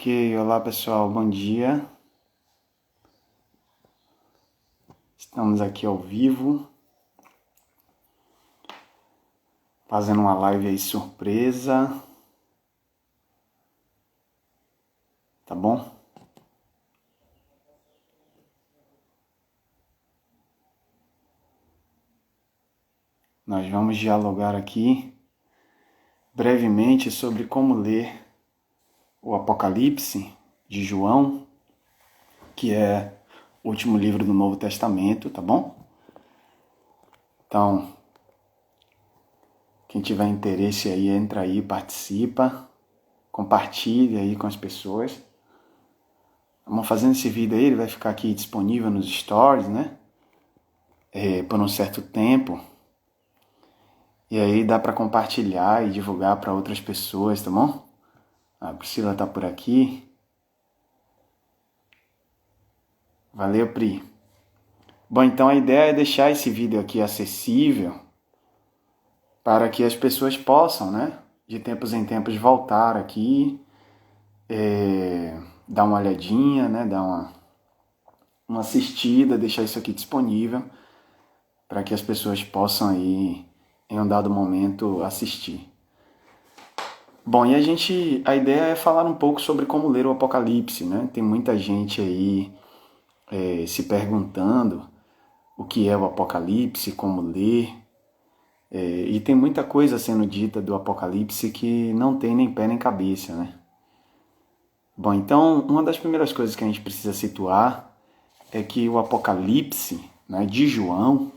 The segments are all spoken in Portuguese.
Ok, olá pessoal, bom dia. Estamos aqui ao vivo, fazendo uma live aí surpresa, tá bom? Nós vamos dialogar aqui brevemente sobre como ler o Apocalipse de João, que é o último livro do Novo Testamento, tá bom? Então, quem tiver interesse aí, entra aí, participa, compartilha aí com as pessoas. Vamos fazendo esse vídeo aí, ele vai ficar aqui disponível nos stories, né? Por um certo tempo. E aí dá para compartilhar e divulgar para outras pessoas, tá bom? A Priscila tá por aqui. Valeu, Pri. Bom, então a ideia é deixar esse vídeo aqui acessível para que as pessoas possam, né, de tempos em tempos voltar aqui, dar uma olhadinha, né, dar uma assistida, deixar isso aqui disponível para que as pessoas possam aí, em um dado momento, assistir. Bom, e a ideia é falar um pouco sobre como ler o Apocalipse, né? Tem muita gente aí se perguntando o que é o Apocalipse, como ler, e tem muita coisa sendo dita do Apocalipse que não tem nem pé nem cabeça, né? Bom, então, uma das primeiras coisas que a gente precisa situar é que o Apocalipse, né, de João,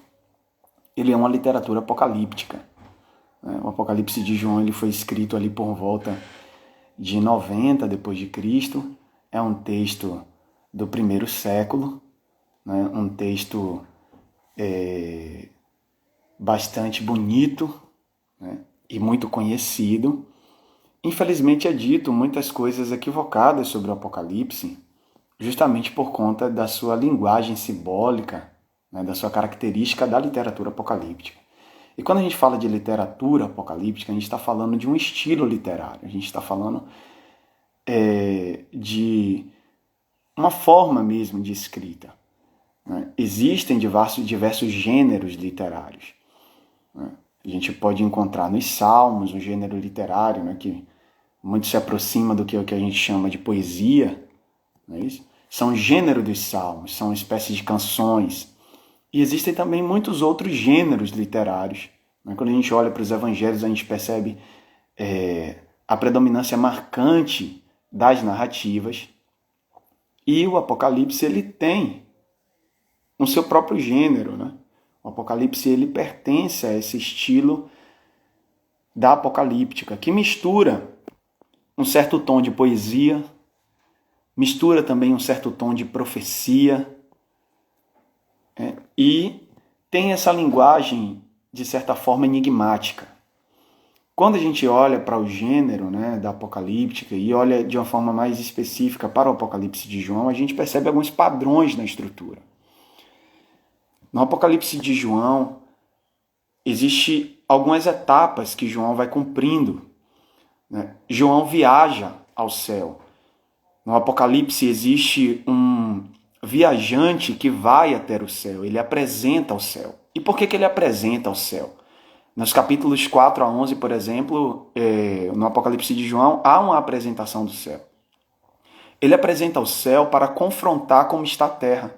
ele é uma literatura apocalíptica. O Apocalipse de João ele foi escrito ali por volta de 90 depois de Cristo. É um texto do primeiro século, né? Um texto bastante bonito, né? E muito conhecido. Infelizmente é dito muitas coisas equivocadas sobre o Apocalipse, justamente por conta da sua linguagem simbólica, né? Da sua característica da literatura apocalíptica. E quando a gente fala de literatura apocalíptica, a gente está falando de um estilo literário, a gente está falando de uma forma mesmo de escrita. Né? Existem diversos gêneros literários. Né? A gente pode encontrar nos Salmos um gênero literário, né, que muito se aproxima do que a gente chama de poesia. Não é isso? São gêneros dos Salmos, são espécies de canções. E existem também muitos outros gêneros literários. Quando a gente olha para os evangelhos, a gente percebe a predominância marcante das narrativas. E o Apocalipse ele tem o seu próprio gênero. Né? O Apocalipse ele pertence a esse estilo da apocalíptica, que mistura um certo tom de poesia, mistura também um certo tom de profecia, e tem essa linguagem, de certa forma, enigmática. Quando a gente olha para o gênero, né, da apocalíptica e olha de uma forma mais específica para o Apocalipse de João, a gente percebe alguns padrões na estrutura. No Apocalipse de João, existem algumas etapas que João vai cumprindo. Né? João viaja ao céu. No Apocalipse existe um viajante que vai até o céu, ele apresenta o céu. E por que ele apresenta o céu? Nos capítulos 4 a 11, por exemplo, no Apocalipse de João, há uma apresentação do céu. Ele apresenta o céu para confrontar como está a terra.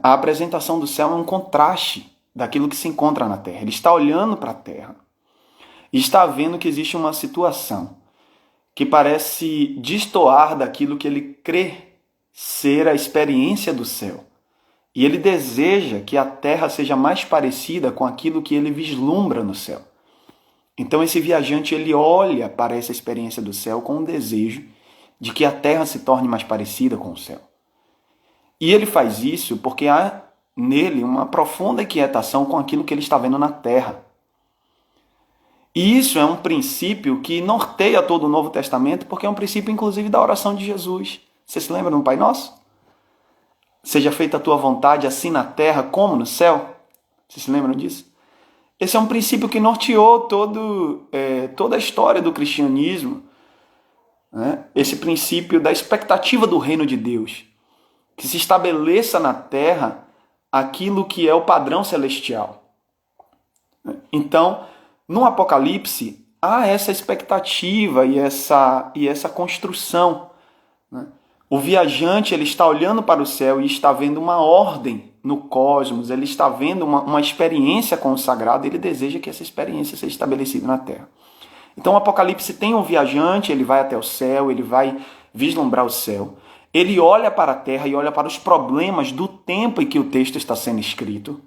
A apresentação do céu é um contraste daquilo que se encontra na terra. Ele está olhando para a terra e está vendo que existe uma situação que parece destoar daquilo que ele crê ser a experiência do céu. E ele deseja que a terra seja mais parecida com aquilo que ele vislumbra no céu. Então esse viajante ele olha para essa experiência do céu com um desejo de que a terra se torne mais parecida com o céu. E ele faz isso porque há nele uma profunda inquietação com aquilo que ele está vendo na terra. E isso é um princípio que norteia todo o Novo Testamento, porque é um princípio, inclusive, da oração de Jesus. Você se lembra do Pai Nosso? Seja feita a tua vontade, assim na terra como no céu. Vocês se lembram disso? Esse é um princípio que norteou toda a história do cristianismo, né? Esse princípio da expectativa do reino de Deus, que se estabeleça na terra aquilo que é o padrão celestial. Então, no Apocalipse, há essa expectativa e essa construção, né? O viajante, ele está olhando para o céu e está vendo uma ordem no cosmos, ele está vendo uma experiência com o sagrado, ele deseja que essa experiência seja estabelecida na terra. Então o Apocalipse tem um viajante, ele vai até o céu, ele vai vislumbrar o céu, ele olha para a terra e olha para os problemas do tempo em que o texto está sendo escrito,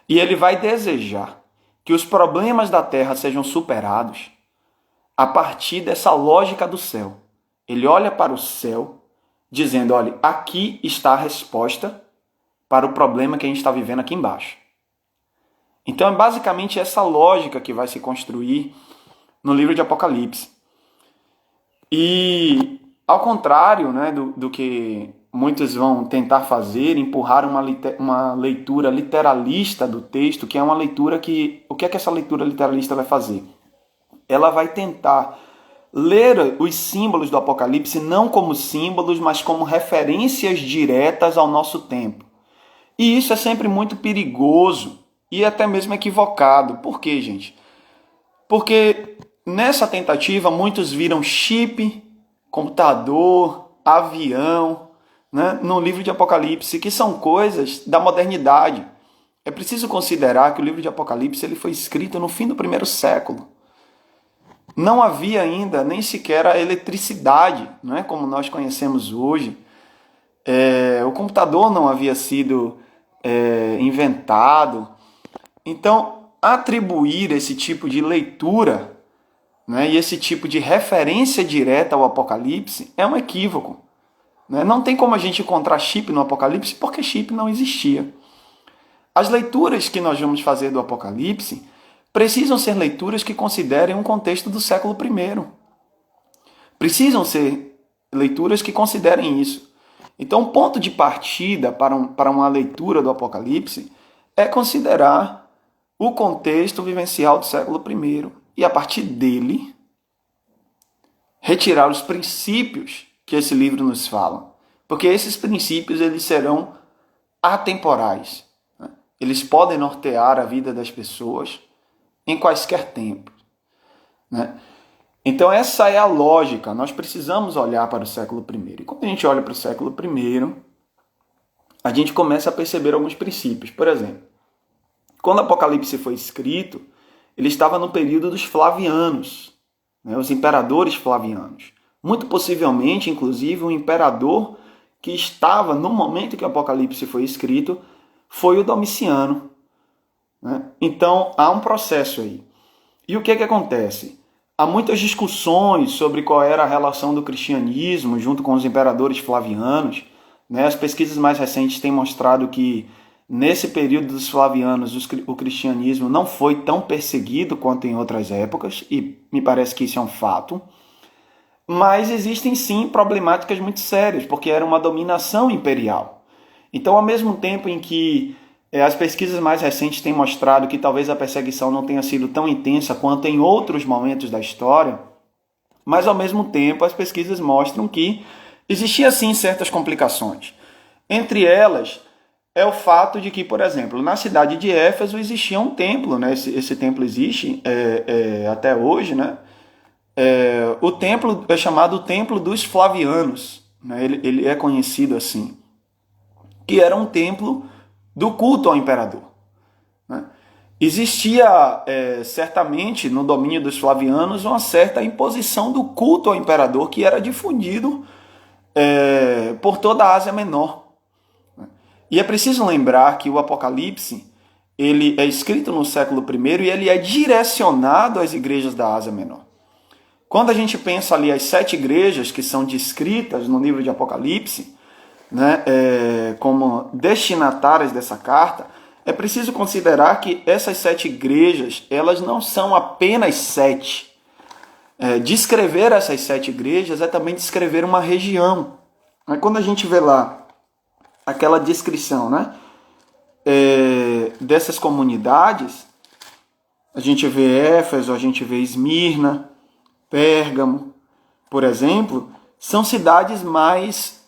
e ele vai desejar que os problemas da terra sejam superados a partir dessa lógica do céu. Ele olha para o céu dizendo, olha, aqui está a resposta para o problema que a gente está vivendo aqui embaixo. Então é basicamente essa lógica que vai se construir no livro de Apocalipse. E ao contrário, né, do que muitos vão tentar fazer, empurrar uma leitura literalista do texto, que é uma leitura que... O que é que essa leitura literalista vai fazer? Ela vai tentar ler os símbolos do Apocalipse não como símbolos, mas como referências diretas ao nosso tempo. E isso é sempre muito perigoso e até mesmo equivocado. Por quê, gente? Porque nessa tentativa muitos viram chip, computador, avião, né, no livro de Apocalipse, que são coisas da modernidade. É preciso considerar que o livro de Apocalipse ele foi escrito no fim do primeiro século. Não havia ainda nem sequer a eletricidade, não é como nós conhecemos hoje. O computador não havia sido inventado. Então, atribuir esse tipo de leitura, né, e esse tipo de referência direta ao Apocalipse é um equívoco. Né? Não tem como a gente encontrar chip no Apocalipse porque chip não existia. As leituras que nós vamos fazer do Apocalipse precisam ser leituras que considerem um contexto do século I. Precisam ser leituras que considerem isso. Então, o ponto de partida para uma leitura do Apocalipse é considerar o contexto vivencial do século I e, a partir dele, retirar os princípios que esse livro nos fala. Porque esses princípios eles serão atemporais. Né? Eles podem nortear a vida das pessoas em quaisquer tempos. Né? Então essa é a lógica, nós precisamos olhar para o século I. E quando a gente olha para o século I, a gente começa a perceber alguns princípios. Por exemplo, quando o Apocalipse foi escrito, ele estava no período dos Flavianos, né? Os imperadores Flavianos. Muito possivelmente, inclusive, o imperador que estava no momento que o Apocalipse foi escrito foi o Domiciano. Né? Então, há um processo aí. E o que acontece? Há muitas discussões sobre qual era a relação do cristianismo junto com os imperadores flavianos. Né? As pesquisas mais recentes têm mostrado que, nesse período dos Flavianos, o cristianismo não foi tão perseguido quanto em outras épocas, e me parece que isso é um fato. Mas existem, sim, problemáticas muito sérias, porque era uma dominação imperial. Então, ao mesmo tempo em que as pesquisas mais recentes têm mostrado que talvez a perseguição não tenha sido tão intensa quanto em outros momentos da história, mas ao mesmo tempo as pesquisas mostram que existiam sim certas complicações. Entre elas é o fato de que, por exemplo, na cidade de Éfeso existia um templo, né? Esse templo existe até hoje, né? O templo é chamado Templo dos Flavianos, né? Ele é conhecido assim, que era um templo do culto ao imperador. Né? Existia certamente no domínio dos Flavianos uma certa imposição do culto ao imperador que era difundido por toda a Ásia Menor. Né? E é preciso lembrar que o Apocalipse ele é escrito no século I e ele é direcionado às igrejas da Ásia Menor. Quando a gente pensa ali as 7 igrejas que são descritas no livro de Apocalipse, né, como destinatárias dessa carta, é preciso considerar que essas 7 igrejas, elas não são apenas 7. Descrever essas 7 igrejas é também descrever uma região. Quando a gente vê lá aquela descrição, né, dessas comunidades, a gente vê Éfeso, a gente vê Esmirna, Pérgamo, por exemplo, são cidades mais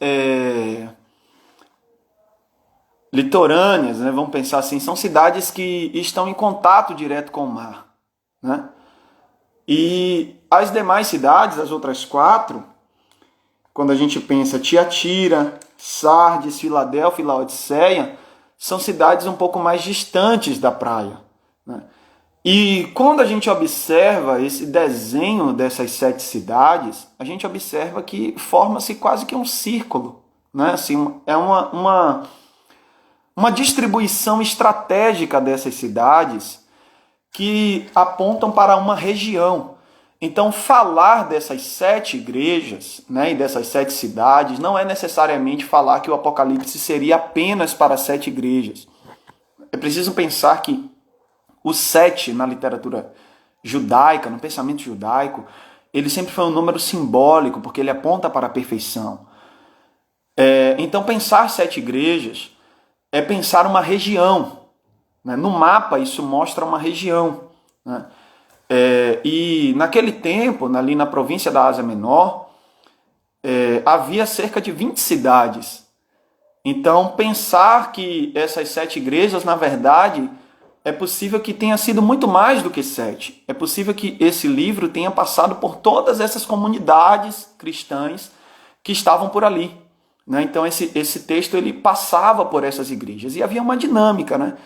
litorâneas, né? Vamos pensar assim, são cidades que estão em contato direto com o mar, né? E as demais cidades, as outras 4, quando a gente pensa Tiatira, Sardes, Filadélfia e Laodiceia, são cidades um pouco mais distantes da praia, né? E quando a gente observa esse desenho dessas 7 cidades, a gente observa que forma-se quase que um círculo, né? Assim, é uma distribuição estratégica dessas cidades que apontam para uma região. Então, falar dessas 7 igrejas, né, e dessas 7 cidades não é necessariamente falar que o Apocalipse seria apenas para 7 igrejas. É preciso pensar que o 7 na literatura judaica, no pensamento judaico, ele sempre foi um número simbólico, porque ele aponta para a perfeição. Então, pensar 7 igrejas é pensar uma região. No mapa, isso mostra uma região, né? E naquele tempo, ali na província da Ásia Menor, havia cerca de 20 cidades. Então, pensar que essas 7 igrejas, na verdade, é possível que tenha sido muito mais do que 7. É possível que esse livro tenha passado por todas essas comunidades cristãs que estavam por ali, né? Então, esse texto ele passava por essas igrejas. E havia uma dinâmica, né?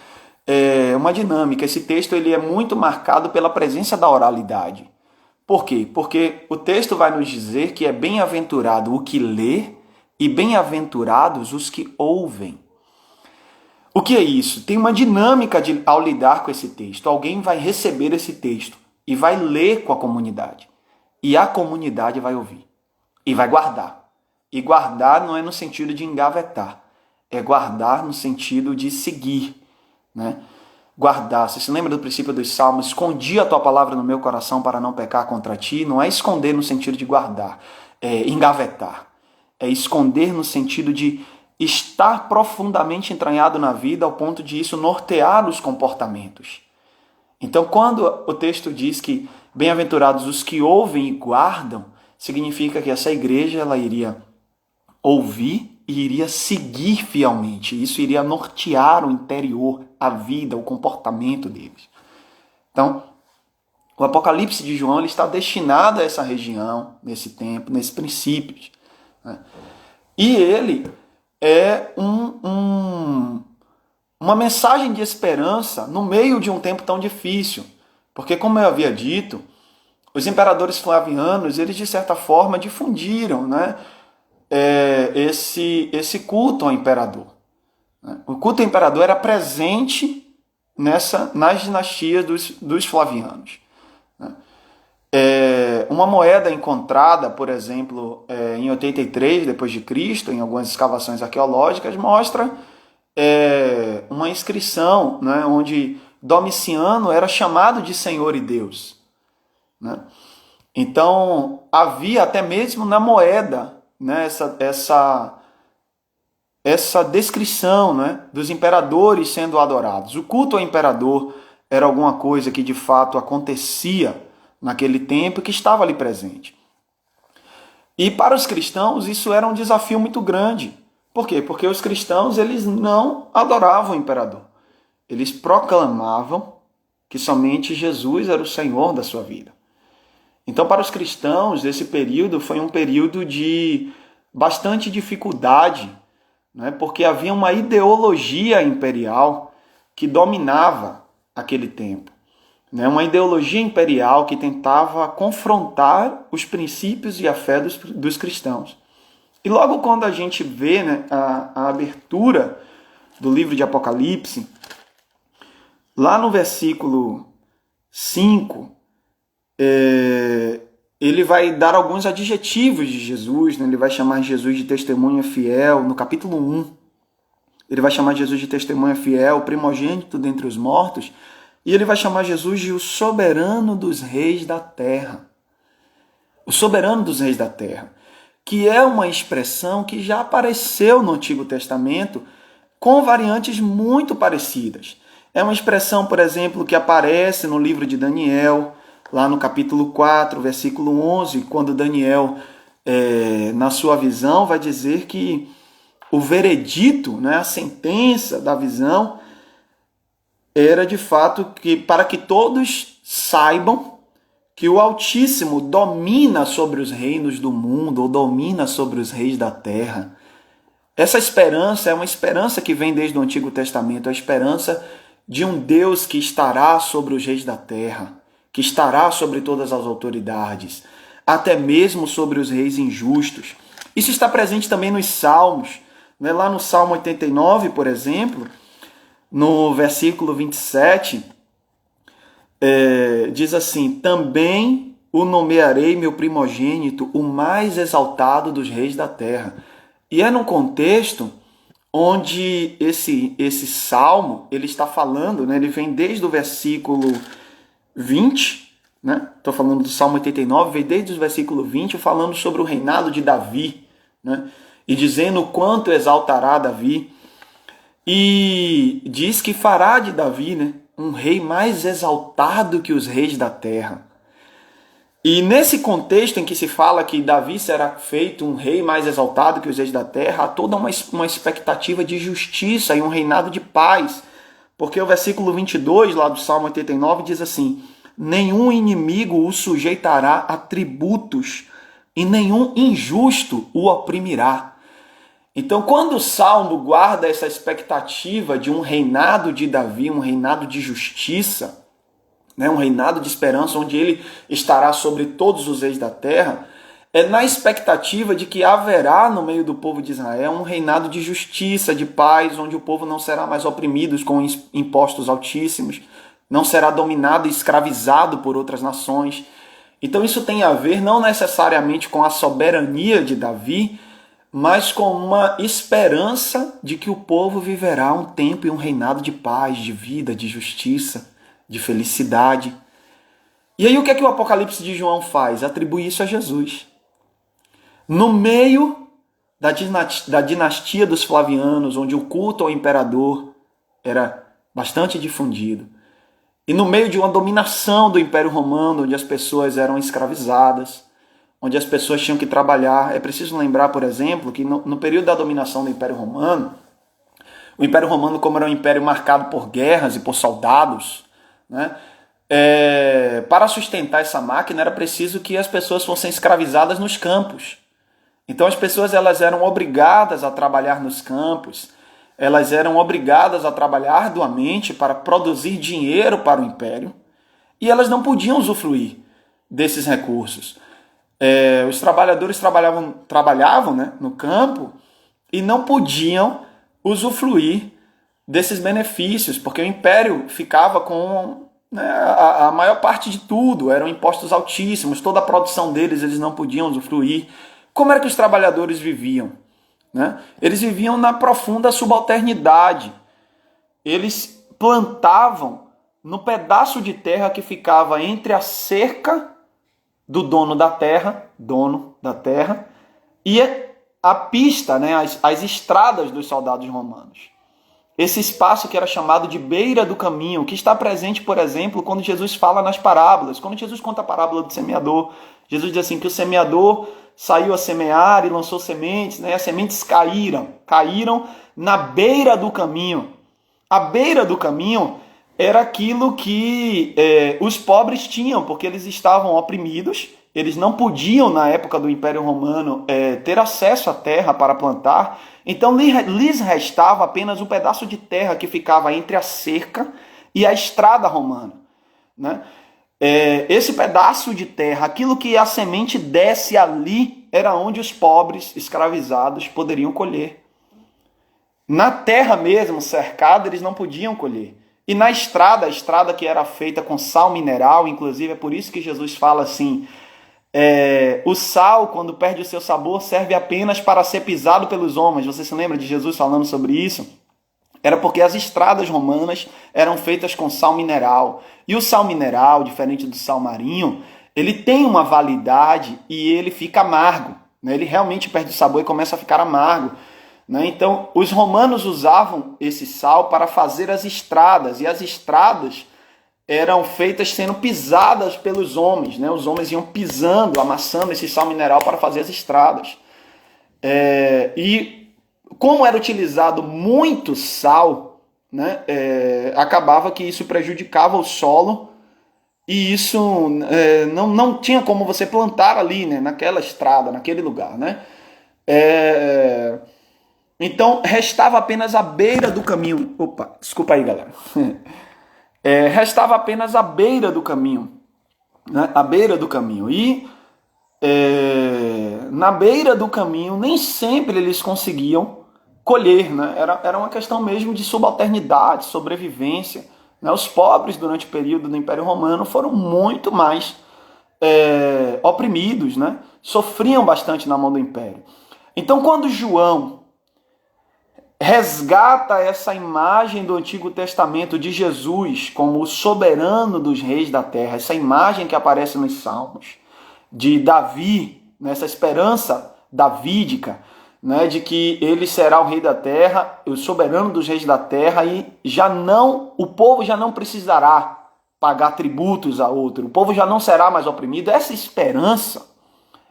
Esse texto ele é muito marcado pela presença da oralidade. Por quê? Porque o texto vai nos dizer que é bem-aventurado o que lê e bem-aventurados os que ouvem. O que é isso? Tem uma dinâmica ao lidar com esse texto. Alguém vai receber esse texto e vai ler com a comunidade. E a comunidade vai ouvir e vai guardar. E guardar não é no sentido de engavetar, é guardar no sentido de seguir, né? Guardar. Você se lembra do princípio dos Salmos? Escondi a tua palavra no meu coração para não pecar contra ti. Não é esconder no sentido de guardar, é engavetar. É esconder no sentido de estar profundamente entranhado na vida ao ponto de isso nortear os comportamentos. Então, quando o texto diz que bem-aventurados os que ouvem e guardam, significa que essa igreja ela iria ouvir e iria seguir fielmente. Isso iria nortear o interior, a vida, o comportamento deles. Então, o Apocalipse de João ele está destinado a essa região, nesse tempo, nesses princípios, né? E ele é uma mensagem de esperança no meio de um tempo tão difícil. Porque, como eu havia dito, os imperadores flavianos, eles de certa forma difundiram, né, esse culto ao imperador. O culto ao imperador era presente nas dinastias dos flavianos. Uma moeda encontrada, por exemplo, em 83 d.C., em algumas escavações arqueológicas, mostra uma inscrição, né, onde Domiciano era chamado de Senhor e Deus, né? Então, havia até mesmo na moeda, né, essa descrição, né, dos imperadores sendo adorados. O culto ao imperador era alguma coisa que de fato acontecia naquele tempo e que estava ali presente. E para os cristãos isso era um desafio muito grande. Por quê? Porque os cristãos eles não adoravam o imperador. Eles proclamavam que somente Jesus era o Senhor da sua vida. Então, para os cristãos, esse período foi um período de bastante dificuldade, né? Porque havia uma ideologia imperial que dominava aquele tempo, né? Uma ideologia imperial que tentava confrontar os princípios e a fé dos cristãos. E logo quando a gente vê, né, a abertura do livro de Apocalipse, lá no versículo 5, ele vai dar alguns adjetivos de Jesus, né? Ele vai chamar Jesus de testemunha fiel. No capítulo 1, ele vai chamar Jesus de testemunha fiel, primogênito dentre os mortos, e ele vai chamar Jesus de o soberano dos reis da terra. O soberano dos reis da terra, que é uma expressão que já apareceu no Antigo Testamento com variantes muito parecidas. É uma expressão, por exemplo, que aparece no livro de Daniel, lá no capítulo 4, versículo 11, quando Daniel, na sua visão, vai dizer que o veredito, né, a sentença da visão, era de fato que para que todos saibam que o Altíssimo domina sobre os reinos do mundo, ou domina sobre os reis da terra. Essa esperança é uma esperança que vem desde o Antigo Testamento, a esperança de um Deus que estará sobre os reis da terra, que estará sobre todas as autoridades, até mesmo sobre os reis injustos. Isso está presente também nos Salmos. Lá no Salmo 89, por exemplo, no versículo 27, diz assim: também o nomearei meu primogênito, o mais exaltado dos reis da terra. E é num contexto onde esse salmo ele está falando, né, ele vem desde o versículo 20, né? Estou falando do Salmo 89, vem desde o versículo 20, falando sobre o reinado de Davi, né? E dizendo o quanto exaltará Davi. E diz que fará de Davi, né, um rei mais exaltado que os reis da terra. E nesse contexto em que se fala que Davi será feito um rei mais exaltado que os reis da terra, há toda uma expectativa de justiça e um reinado de paz. Porque o versículo 22 lá do Salmo 89 diz assim: nenhum inimigo o sujeitará a tributos e nenhum injusto o oprimirá. Então, quando o Salmo guarda essa expectativa de um reinado de Davi, um reinado de justiça, né, um reinado de esperança, onde ele estará sobre todos os reis da terra, é na expectativa de que haverá no meio do povo de Israel um reinado de justiça, de paz, onde o povo não será mais oprimido com impostos altíssimos, não será dominado e escravizado por outras nações. Então isso tem a ver não necessariamente com a soberania de Davi, mas com uma esperança de que o povo viverá um tempo e um reinado de paz, de vida, de justiça, de felicidade. E aí o que é que o Apocalipse de João faz? Atribui isso a Jesus. No meio da dinastia dos Flavianos, onde o culto ao imperador era bastante difundido, e no meio de uma dominação do Império Romano, onde as pessoas eram escravizadas, onde as pessoas tinham que trabalhar. É preciso lembrar, por exemplo, que no período da dominação do Império Romano, o Império Romano, como era um império marcado por guerras e por soldados, né, para sustentar essa máquina era preciso que as pessoas fossem escravizadas nos campos. Então as pessoas elas eram obrigadas a trabalhar nos campos, elas eram obrigadas a trabalhar arduamente para produzir dinheiro para o império, e elas não podiam usufruir desses recursos. Os trabalhadores trabalhavam, né, no campo e não podiam usufruir desses benefícios, porque o império ficava com, né, a maior parte de tudo, eram impostos altíssimos, toda a produção deles eles não podiam usufruir. Como era que os trabalhadores viviam? Né? Eles viviam na profunda subalternidade. Eles plantavam no pedaço de terra que ficava entre a cerca do dono da terra, e a pista, né, as estradas dos soldados romanos. Esse espaço que era chamado de beira do caminho, que está presente, por exemplo, quando Jesus fala nas parábolas. Quando Jesus conta a parábola do semeador, Jesus diz assim que o semeador saiu a semear e lançou sementes, né, as sementes caíram na beira do caminho. A beira do caminho era aquilo que os pobres tinham, porque eles estavam oprimidos, eles não podiam, na época do Império Romano, ter acesso à terra para plantar, então lhes restava apenas um pedaço de terra que ficava entre a cerca e a estrada romana. Né? Esse pedaço de terra, aquilo que a semente desce ali, era onde os pobres escravizados poderiam colher. Na terra mesmo, cercada, eles não podiam colher. E na estrada, a estrada que era feita com sal mineral, inclusive é por isso que Jesus fala assim, o sal, quando perde o seu sabor, serve apenas para ser pisado pelos homens. Você se lembra de Jesus falando sobre isso? Era porque as estradas romanas eram feitas com sal mineral. E o sal mineral, diferente do sal marinho, ele tem uma validade e ele fica amargo. Né? Ele realmente perde o sabor e começa a ficar amargo. Né? Então, os romanos usavam esse sal para fazer as estradas. E as estradas eram feitas sendo pisadas pelos homens, né? Os homens iam pisando, amassando esse sal mineral para fazer as estradas. E como era utilizado muito sal, né? Acabava que isso prejudicava o solo e isso não tinha como você plantar ali, né? Naquela estrada, naquele lugar, né? Então restava apenas a beira do caminho. Opa, desculpa aí, galera. Restava apenas a beira do caminho, né? A beira do caminho. E na beira do caminho nem sempre eles conseguiam colher, né? Era uma questão mesmo de subalternidade, sobrevivência, né? Os pobres durante o período do Império Romano foram muito mais oprimidos, né? Sofriam bastante na mão do Império. Então quando João resgata essa imagem do Antigo Testamento de Jesus como o soberano dos reis da terra, essa imagem que aparece nos Salmos, de Davi, nessa esperança davídica, né, de que ele será o rei da terra, o soberano dos reis da terra, e o povo já não precisará pagar tributos a outro, o povo já não será mais oprimido. Essa esperança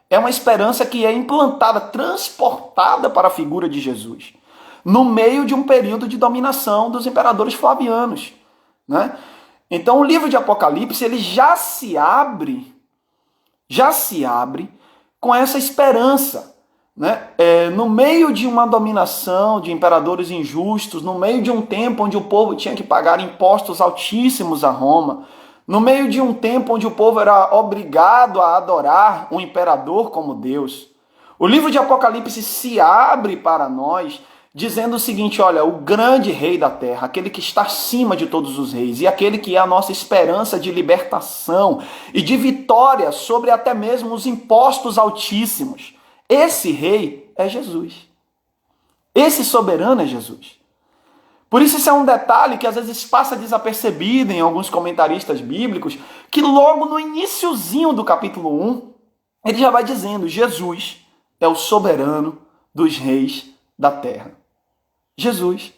é uma esperança que é implantada, transportada para a figura de Jesus, no meio de um período de dominação dos imperadores flavianos, né? Então o livro de Apocalipse ele já se abre com essa esperança, né? No meio de uma dominação de imperadores injustos, no meio de um tempo onde o povo tinha que pagar impostos altíssimos a Roma, no meio de um tempo onde o povo era obrigado a adorar um imperador como Deus, o livro de Apocalipse se abre para nós dizendo o seguinte: olha, o grande rei da terra, aquele que está acima de todos os reis e aquele que é a nossa esperança de libertação e de vitória sobre até mesmo os impostos altíssimos, esse rei é Jesus. Esse soberano é Jesus. Por isso é um detalhe que às vezes passa desapercebido em alguns comentaristas bíblicos, que logo no iniciozinho do capítulo 1, ele já vai dizendo: Jesus é o soberano dos reis da terra. Jesus.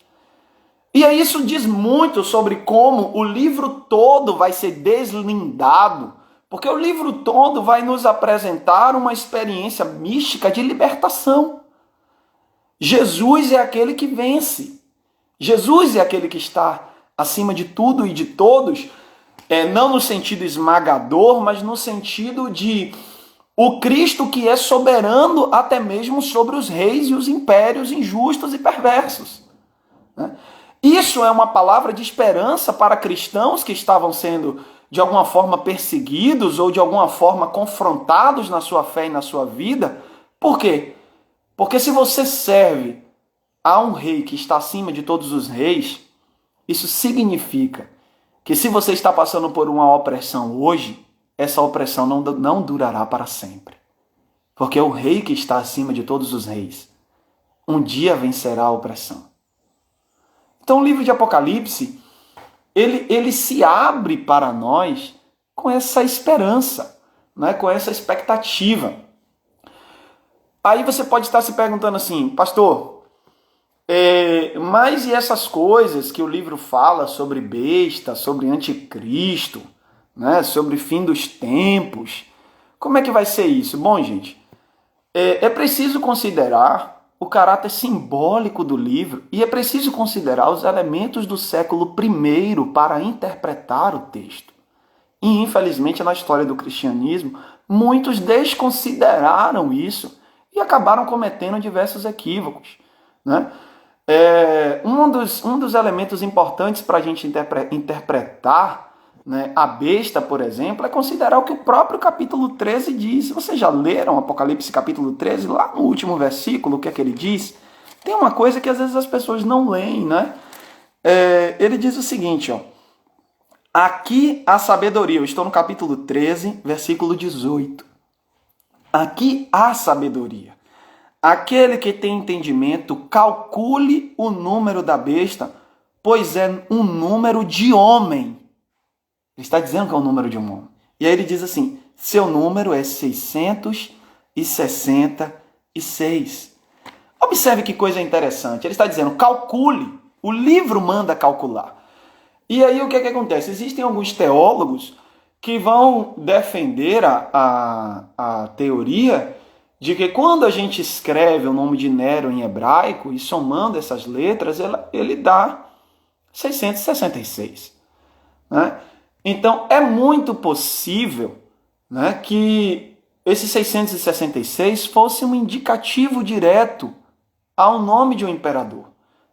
E aí isso diz muito sobre como o livro todo vai ser deslindado, porque o livro todo vai nos apresentar uma experiência mística de libertação. Jesus é aquele que vence. Jesus é aquele que está acima de tudo e de todos, não no sentido esmagador, mas no sentido de o Cristo que é soberano até mesmo sobre os reis e os impérios injustos e perversos. Isso é uma palavra de esperança para cristãos que estavam sendo de alguma forma perseguidos ou de alguma forma confrontados na sua fé e na sua vida. Por quê? Porque se você serve a um rei que está acima de todos os reis, isso significa que se você está passando por uma opressão hoje, essa opressão não durará para sempre. Porque o rei que está acima de todos os reis, um dia vencerá a opressão. Então o livro de Apocalipse, ele se abre para nós com essa esperança, né? Com essa expectativa. Aí você pode estar se perguntando assim: pastor, mas e essas coisas que o livro fala sobre besta, sobre anticristo, né, sobre fim dos tempos? Como é que vai ser isso? Bom, gente, é preciso considerar o caráter simbólico do livro e é preciso considerar os elementos do século I para interpretar o texto. E, infelizmente, na história do cristianismo, muitos desconsideraram isso e acabaram cometendo diversos equívocos, né? Um dos elementos importantes para a gente interpretar, né, a besta, por exemplo, é considerar o que o próprio capítulo 13 diz. Vocês já leram Apocalipse capítulo 13? Lá no último versículo, o que é que ele diz? Tem uma coisa que às vezes as pessoas não leem, né? Ele diz o seguinte, ó: aqui há sabedoria. Eu estou no capítulo 13, versículo 18. Aqui há sabedoria. Aquele que tem entendimento, calcule o número da besta, pois é um número de homem. Ele está dizendo que é o número de um homem. E aí ele diz assim: seu número é 666. Observe que coisa interessante. Ele está dizendo: calcule. O livro manda calcular. E aí o que é que acontece? Existem alguns teólogos que vão defender a teoria de que quando a gente escreve o nome de Nero em hebraico e somando essas letras, ele dá 666. Né? Então é muito possível, né, que esse 666 fosse um indicativo direto ao nome de um imperador,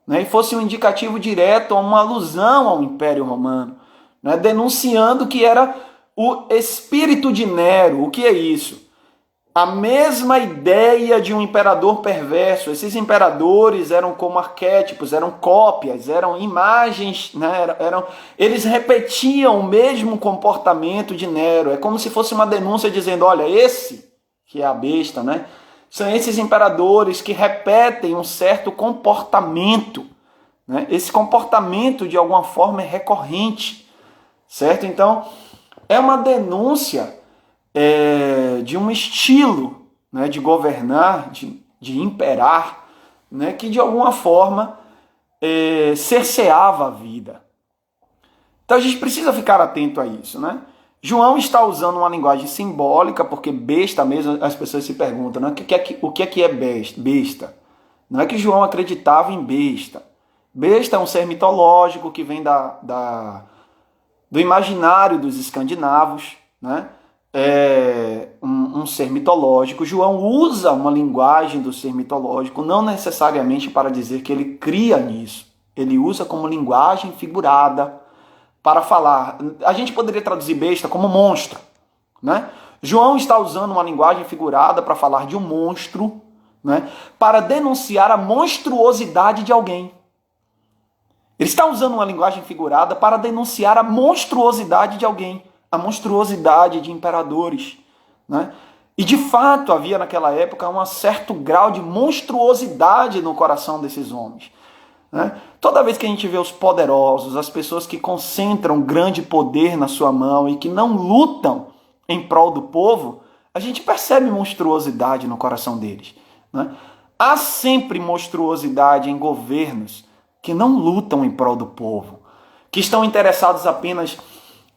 né, e fosse um indicativo direto a uma alusão ao Império Romano, né, denunciando que era o espírito de Nero. O que é isso? A mesma ideia de um imperador perverso. Esses imperadores eram como arquétipos, eram cópias, eram imagens, né? Eles repetiam o mesmo comportamento de Nero. É como se fosse uma denúncia dizendo, olha, esse que é a besta, né? São esses imperadores que repetem um certo comportamento, né? Esse comportamento de alguma forma é recorrente, certo? Então, é uma denúncia de um estilo, né, de governar, de imperar, né, que de alguma forma cerceava a vida. Então a gente precisa ficar atento a isso, né? João está usando uma linguagem simbólica, porque besta mesmo, as pessoas se perguntam, né, o que é besta? Não é que João acreditava em besta. Besta é um ser mitológico que vem do imaginário dos escandinavos, né? Um ser mitológico. João usa uma linguagem do ser mitológico, não necessariamente para dizer que ele cria nisso. Ele usa como linguagem figurada para falar. A gente poderia traduzir besta como monstro, né? João está usando uma linguagem figurada para falar de um monstro, né? Para denunciar a monstruosidade de alguém. Ele está usando uma linguagem figurada para denunciar a monstruosidade de alguém, a monstruosidade de imperadores, né? E de fato havia naquela época um certo grau de monstruosidade no coração desses homens, né? Toda vez que a gente vê os poderosos, as pessoas que concentram grande poder na sua mão e que não lutam em prol do povo, a gente percebe monstruosidade no coração deles, né? Há sempre monstruosidade em governos que não lutam em prol do povo, que estão interessados apenas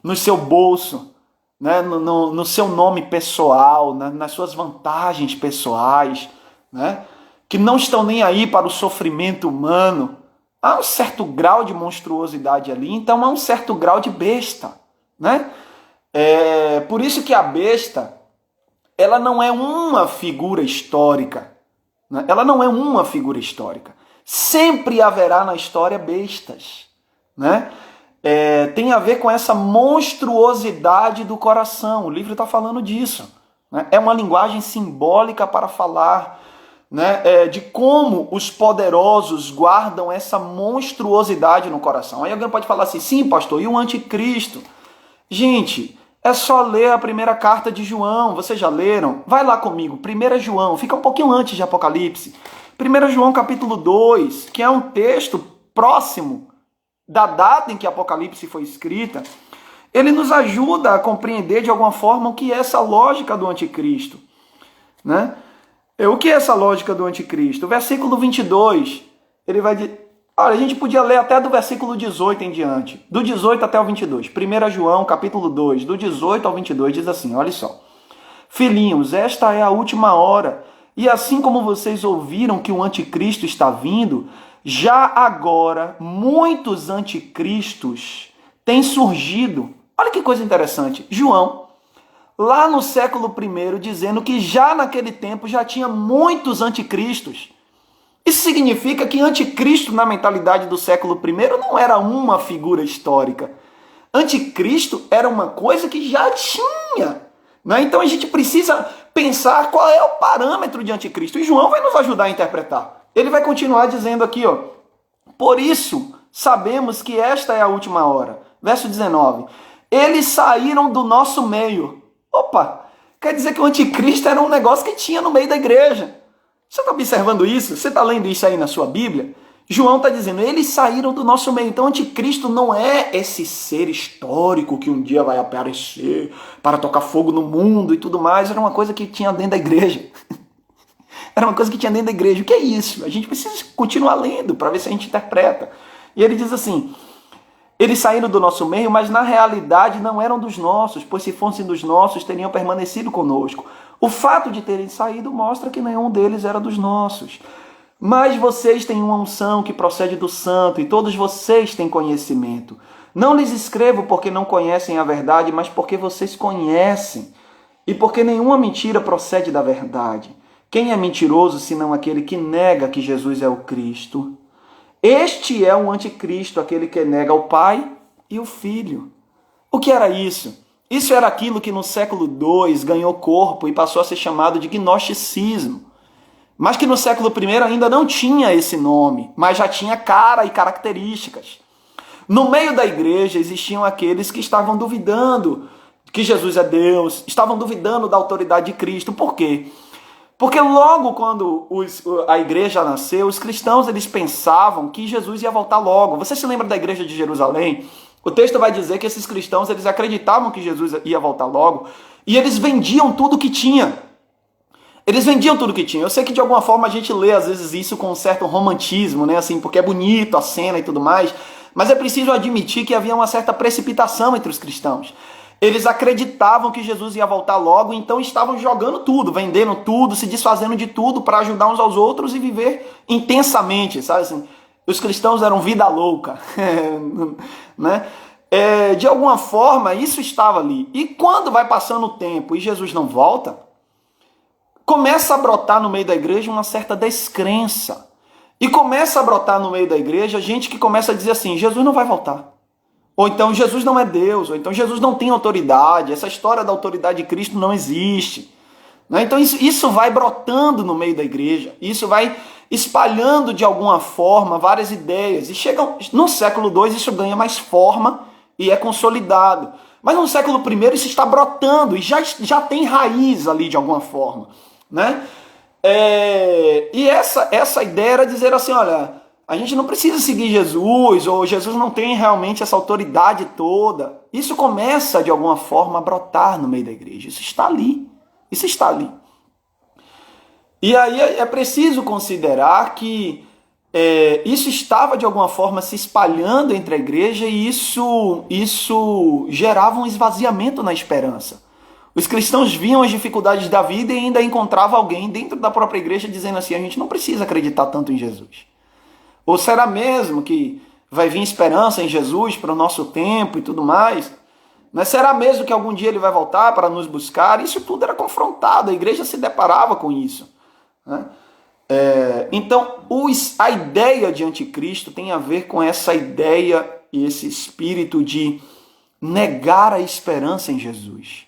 no seu bolso, né, no seu nome pessoal, nas suas vantagens pessoais, né, que não estão nem aí para o sofrimento humano. Há um certo grau de monstruosidade ali, então há um certo grau de besta, né? Por isso que a besta, ela não é uma figura histórica, né? Ela não é uma figura histórica. Sempre haverá na história bestas, né? Tem a ver com essa monstruosidade do coração. O livro está falando disso, né? É uma linguagem simbólica para falar, né, de como os poderosos guardam essa monstruosidade no coração. Aí alguém pode falar assim, sim, pastor, e o anticristo? Gente, é só ler a primeira carta de João. Vocês já leram? Vai lá comigo, 1 João, fica um pouquinho antes de Apocalipse. 1 João capítulo 2, que é um texto próximo da data em que Apocalipse foi escrita, ele nos ajuda a compreender de alguma forma o que é essa lógica do anticristo, né? O que é essa lógica do anticristo? O versículo 22, ele vai dizer... Olha, a gente podia ler até do versículo 18 em diante, do 18 até o 22. 1 João capítulo 2, do 18 ao 22, diz assim, olha só. Filhinhos, esta é a última hora, e assim como vocês ouviram que o anticristo está vindo, já agora muitos anticristos têm surgido. Olha que coisa interessante. João, lá no século I, dizendo que já naquele tempo já tinha muitos anticristos. Isso significa que anticristo na mentalidade do século I não era uma figura histórica. Anticristo era uma coisa que já tinha, né? Então a gente precisa pensar qual é o parâmetro de anticristo. E João vai nos ajudar a interpretar. Ele vai continuar dizendo aqui, ó, por isso sabemos que esta é a última hora. Verso 19. Eles saíram do nosso meio. Opa, quer dizer que o anticristo era um negócio que tinha no meio da igreja. Você está observando isso? Você está lendo isso aí na sua Bíblia? João está dizendo, eles saíram do nosso meio. Então, o anticristo não é esse ser histórico que um dia vai aparecer para tocar fogo no mundo e tudo mais. Era uma coisa que tinha dentro da igreja. Era uma coisa que tinha dentro da igreja. O que é isso? A gente precisa continuar lendo para ver se a gente interpreta. E ele diz assim, Eles saíram do nosso meio, mas na realidade não eram dos nossos, pois se fossem dos nossos, teriam permanecido conosco. O fato de terem saído mostra que nenhum deles era dos nossos. Mas vocês têm uma unção que procede do Santo, e todos vocês têm conhecimento. Não lhes escrevo porque não conhecem a verdade, mas porque vocês conhecem, e porque nenhuma mentira procede da verdade. Quem é mentiroso, senão aquele que nega que Jesus é o Cristo? Este é o anticristo, aquele que nega o Pai e o Filho. O que era isso? Isso era aquilo que no século II ganhou corpo e passou a ser chamado de gnosticismo. Mas que no século I ainda não tinha esse nome, mas já tinha cara e características. No meio da igreja existiam aqueles que estavam duvidando que Jesus é Deus, estavam duvidando da autoridade de Cristo. Por quê? Porque logo quando a igreja nasceu, os cristãos eles pensavam que Jesus ia voltar logo. Você se lembra da igreja de Jerusalém? O texto vai dizer que esses cristãos eles acreditavam que Jesus ia voltar logo e eles vendiam tudo que tinha. Eles vendiam tudo que tinha. Eu sei que de alguma forma a gente lê às vezes isso com um certo romantismo, né? Assim, porque é bonito a cena e tudo mais, mas é preciso admitir que havia uma certa precipitação entre os cristãos. Eles acreditavam que Jesus ia voltar logo, então estavam jogando tudo, vendendo tudo, se desfazendo de tudo para ajudar uns aos outros e viver intensamente, sabe assim? Os cristãos eram vida louca, né? De alguma forma isso estava ali. E quando vai passando o tempo e Jesus não volta, começa a brotar no meio da igreja uma certa descrença. E começa a brotar no meio da igreja gente que começa a dizer assim, Jesus não vai voltar. Ou então Jesus não é Deus, ou então Jesus não tem autoridade, essa história da autoridade de Cristo não existe. Então isso vai brotando no meio da igreja, isso vai espalhando de alguma forma várias ideias. E chega no século II isso ganha mais forma e é consolidado. Mas no século I isso está brotando e já tem raiz ali de alguma forma. Né? E essa ideia era dizer assim, olha, a gente não precisa seguir Jesus, ou Jesus não tem realmente essa autoridade toda. Isso começa, de alguma forma, a brotar no meio da igreja. Isso está ali. Isso está ali. E aí é preciso considerar que isso estava, de alguma forma, se espalhando entre a igreja e isso gerava um esvaziamento na esperança. Os cristãos viam as dificuldades da vida e ainda encontravam alguém dentro da própria igreja dizendo assim, a gente não precisa acreditar tanto em Jesus. Ou será mesmo que vai vir esperança em Jesus para o nosso tempo e tudo mais? Mas será mesmo que algum dia ele vai voltar para nos buscar? Isso tudo era confrontado, a igreja se deparava com isso. Né? Então, a ideia de anticristo tem a ver com essa ideia e esse espírito de negar a esperança em Jesus.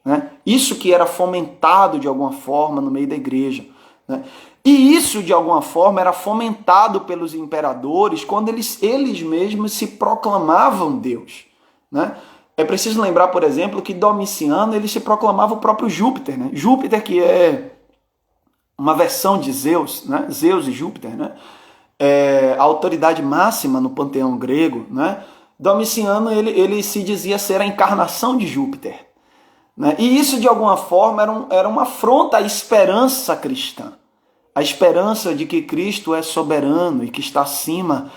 Né? Isso que era fomentado de alguma forma no meio da igreja. Né? E isso, de alguma forma, era fomentado pelos imperadores quando eles mesmos se proclamavam Deus. Né? É preciso lembrar, por exemplo, que Domiciano ele se proclamava o próprio Júpiter. Né? Júpiter, que é uma versão de Zeus, né? Zeus e Júpiter, né? A autoridade máxima no panteão grego. Né? Domiciano ele se dizia ser a encarnação de Júpiter. Né? E isso, de alguma forma, era uma afronta à esperança cristã. A esperança de que Cristo é soberano e que está acima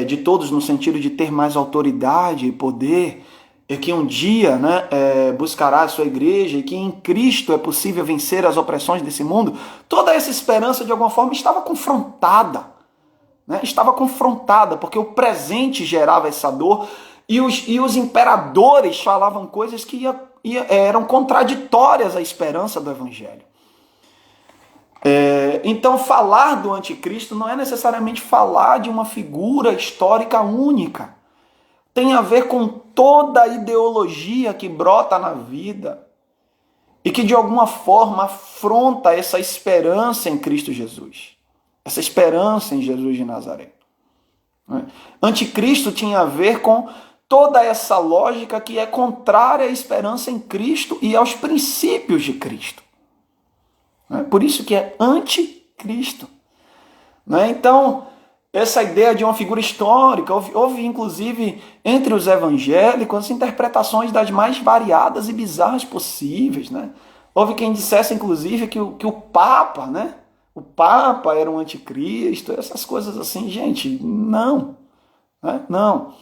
de todos no sentido de ter mais autoridade e poder, e que um dia buscará a sua igreja e que em Cristo é possível vencer as opressões desse mundo. Toda essa esperança, de alguma forma, estava confrontada. Né? Estava confrontada, porque o presente gerava essa dor e os imperadores falavam coisas que eram contraditórias à esperança do Evangelho. Então falar do anticristo não é necessariamente falar de uma figura histórica única. Tem a ver com toda a ideologia que brota na vida e que de alguma forma afronta essa esperança em Cristo Jesus. Essa esperança em Jesus de Nazaré. Anticristo tinha a ver com toda essa lógica que é contrária à esperança em Cristo e aos princípios de Cristo. Por isso que é anticristo. Então, essa ideia de uma figura histórica, houve inclusive entre os evangélicos interpretações das mais variadas e bizarras possíveis. Houve quem dissesse inclusive que o Papa, o Papa era um anticristo, essas coisas assim. Gente, não. Não.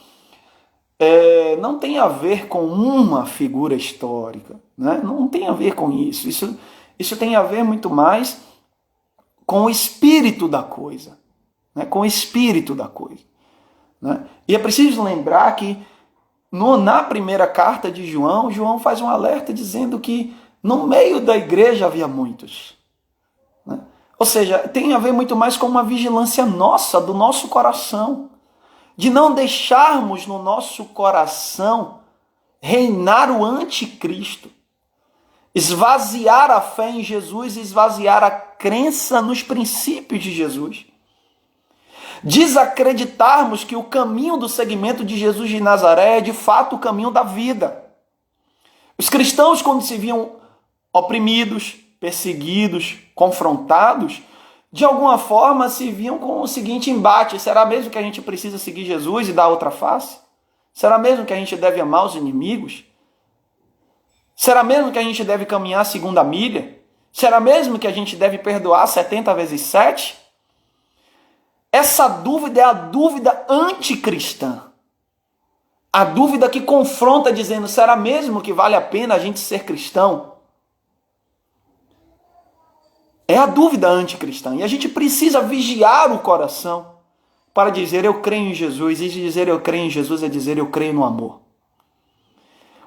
não tem a ver com uma figura histórica, né? Não tem a ver com isso. Isso tem a ver muito mais com o espírito da coisa, né? Com o espírito da coisa, né? E é preciso lembrar que na primeira carta de João, João faz um alerta dizendo que no meio da igreja havia muitos, né? Ou seja, tem a ver muito mais com uma vigilância nossa, do nosso coração, de não deixarmos no nosso coração reinar o anticristo, esvaziar a fé em Jesus, esvaziar a crença nos princípios de Jesus. Desacreditarmos que o caminho do seguimento de Jesus de Nazaré é de fato o caminho da vida. Os cristãos, quando se viam oprimidos, perseguidos, confrontados, de alguma forma se viam com o seguinte embate: será mesmo que a gente precisa seguir Jesus e dar outra face? Será mesmo que a gente deve amar os inimigos? Será mesmo que a gente deve caminhar a segunda milha? Será mesmo que a gente deve perdoar 70 vezes 7? Essa dúvida é a dúvida anticristã. A dúvida que confronta dizendo, será mesmo que vale a pena a gente ser cristão? É a dúvida anticristã. E a gente precisa vigiar o coração para dizer eu creio em Jesus. E dizer eu creio em Jesus é dizer eu creio no amor.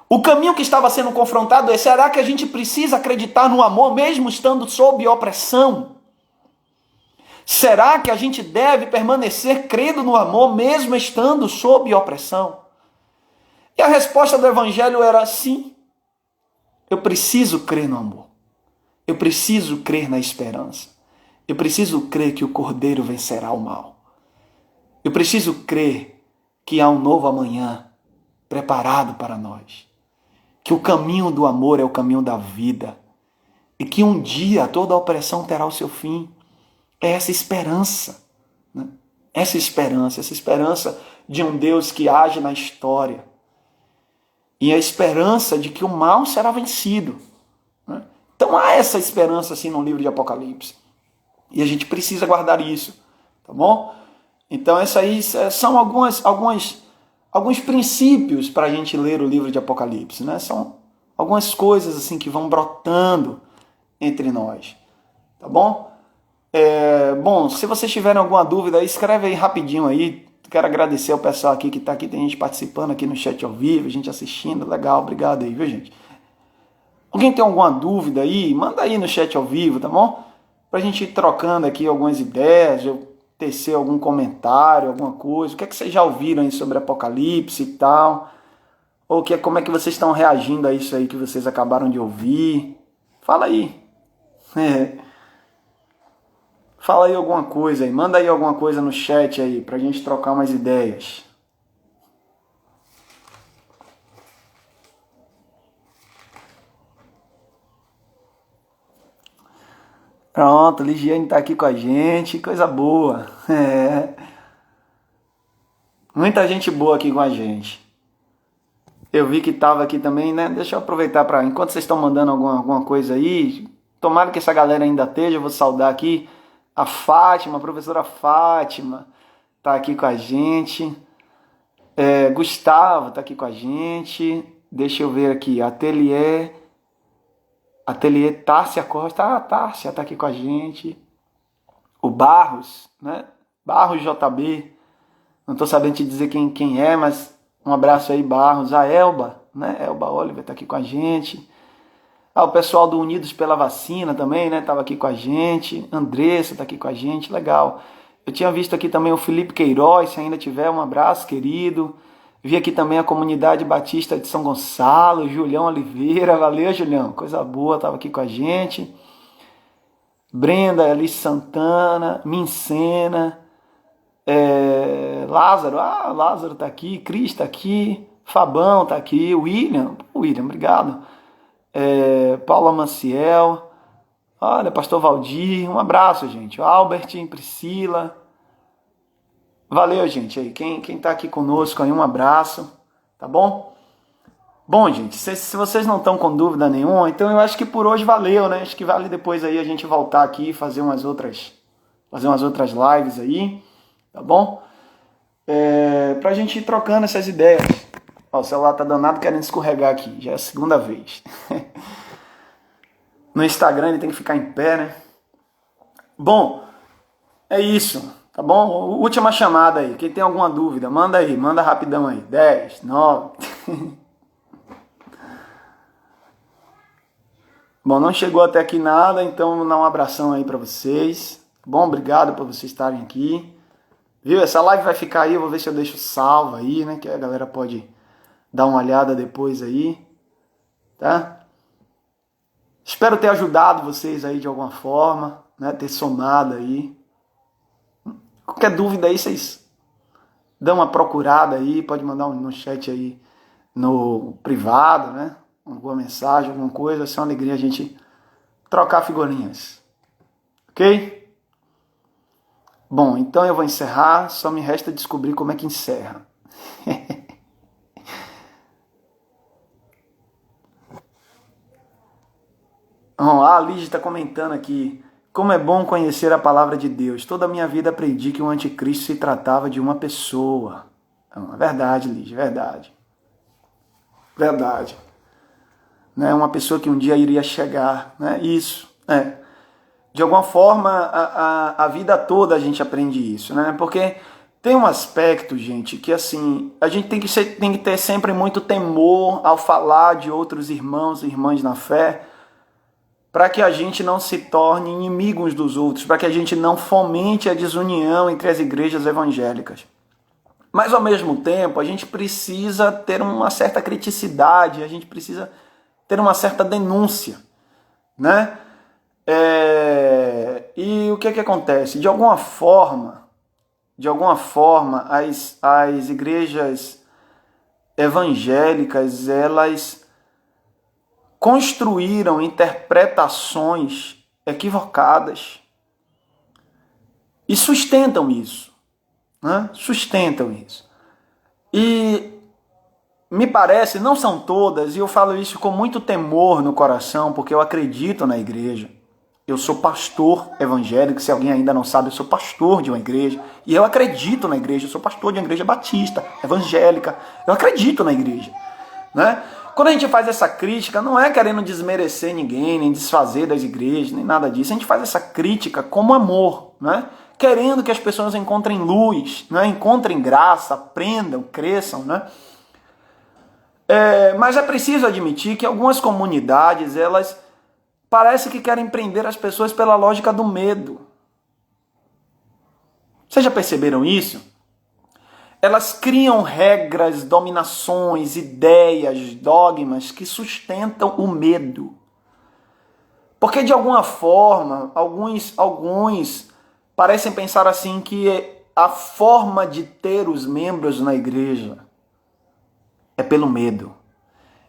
O caminho que estava sendo confrontado é, será que a gente precisa acreditar no amor mesmo estando sob opressão? Será que a gente deve permanecer crendo no amor mesmo estando sob opressão? E a resposta do evangelho era sim. Eu preciso crer no amor. Eu preciso crer na esperança. Eu preciso crer que o Cordeiro vencerá o mal. Eu preciso crer que há um novo amanhã preparado para nós. Que o caminho do amor é o caminho da vida. E que um dia toda a opressão terá o seu fim. É essa esperança, né? Essa esperança de um Deus que age na história. E a esperança de que o mal será vencido, né? Então há essa esperança assim no livro de Apocalipse. E a gente precisa guardar isso, tá bom? Então essas aí são alguns princípios para a gente ler o livro de Apocalipse, né? São algumas coisas assim que vão brotando entre nós, tá bom? Bom, se vocês tiverem alguma dúvida, escreve aí rapidinho aí. Quero agradecer ao pessoal aqui que está aqui, tem gente participando aqui no chat ao vivo, gente assistindo, legal, obrigado aí, viu gente? Alguém tem alguma dúvida aí? Manda aí no chat ao vivo, tá bom? Pra gente ir trocando aqui algumas ideias, eu tecer algum comentário, alguma coisa. O que é que vocês já ouviram aí sobre Apocalipse e tal? Ou como é que vocês estão reagindo a isso aí que vocês acabaram de ouvir? Fala aí. Fala aí alguma coisa aí, manda aí alguma coisa no chat aí, pra gente trocar umas ideias. Pronto, Ligiane tá aqui com a gente, coisa boa. Muita gente boa aqui com a gente. Eu vi que tava aqui também, né? Deixa eu aproveitar para, enquanto vocês estão mandando alguma coisa aí, tomara que essa galera ainda esteja, eu vou saudar aqui. A Fátima, a professora Fátima, tá aqui com a gente. Gustavo tá aqui com a gente. Deixa eu ver aqui. Ateliê Tárcia Costa. Tárcia tá aqui com a gente. O Barros, né? Barros JB. Não tô sabendo te dizer quem é, mas um abraço aí, Barros. A Elba, né? Elba Oliver tá aqui com a gente. O pessoal do Unidos pela Vacina também, né? Tava aqui com a gente. Andressa tá aqui com a gente, legal. Eu tinha visto aqui também o Felipe Queiroz, se ainda tiver, um abraço, querido. Vi aqui também a Comunidade Batista de São Gonçalo, Julião Oliveira, valeu, Julião, coisa boa, tava aqui com a gente. Brenda, Alice Santana, Mincena, Lázaro, Lázaro tá aqui, Cris tá aqui, Fabão tá aqui, William, obrigado. Paula Maciel, olha, Pastor Valdir, um abraço, gente. Albert, Priscila, valeu, gente. Aí, quem tá aqui conosco aí, um abraço, tá bom? Bom, gente, se vocês não estão com dúvida nenhuma, então eu acho que por hoje valeu, né? Acho que vale depois aí a gente voltar aqui e fazer umas outras lives aí, tá bom? Pra gente ir trocando essas ideias, Ó, o celular tá danado querendo escorregar aqui. Já é a segunda vez. No Instagram ele tem que ficar em pé, né? Bom, é isso. Tá bom? Última chamada aí. Quem tem alguma dúvida, manda aí. Manda rapidão aí. 10, 9. Bom, não chegou até aqui nada, então vou dar um abração aí pra vocês. Bom, obrigado por vocês estarem aqui. Viu? Essa live vai ficar aí, eu vou ver se eu deixo salvo aí, né? Que a galera pode dar uma olhada depois aí. Tá? Espero ter ajudado vocês aí de alguma forma, né? Ter somado aí. Qualquer dúvida aí, vocês dão uma procurada aí, pode mandar no chat aí no privado, né? Alguma mensagem, alguma coisa. Vai ser uma alegria a gente trocar figurinhas. Ok? Bom, então eu vou encerrar. Só me resta descobrir como é que encerra. A Lígia está comentando aqui. Como é bom conhecer a palavra de Deus. Toda a minha vida aprendi que o anticristo se tratava de uma pessoa. É verdade, Lígia, verdade. Verdade. Né? Uma pessoa que um dia iria chegar. Né? Isso. De alguma forma, a vida toda a gente aprende isso. Né? Porque tem um aspecto, gente, que assim, a gente tem que ter sempre muito temor ao falar de outros irmãos e irmãs na fé, para que a gente não se torne inimigos dos outros, para que a gente não fomente a desunião entre as igrejas evangélicas. Mas, ao mesmo tempo, a gente precisa ter uma certa criticidade, a gente precisa ter uma certa denúncia, né? E o que acontece? De alguma forma, as igrejas evangélicas, elas construíram interpretações equivocadas e sustentam isso, né? Sustentam isso. E me parece, não são todas, e eu falo isso com muito temor no coração, porque eu acredito na igreja. Eu sou pastor evangélico, se alguém ainda não sabe, eu sou pastor de uma igreja, e eu acredito na igreja, eu sou pastor de uma igreja batista, evangélica, eu acredito na igreja, né? Quando a gente faz essa crítica, não é querendo desmerecer ninguém, nem desfazer das igrejas, nem nada disso. A gente faz essa crítica como amor, né? Querendo que as pessoas encontrem luz, né? Encontrem graça, aprendam, cresçam, né? Mas é preciso admitir que algumas comunidades, elas parece que querem prender as pessoas pela lógica do medo. Vocês já perceberam isso? Elas criam regras, dominações, ideias, dogmas que sustentam o medo. Porque de alguma forma, alguns parecem pensar assim que a forma de ter os membros na igreja é pelo medo.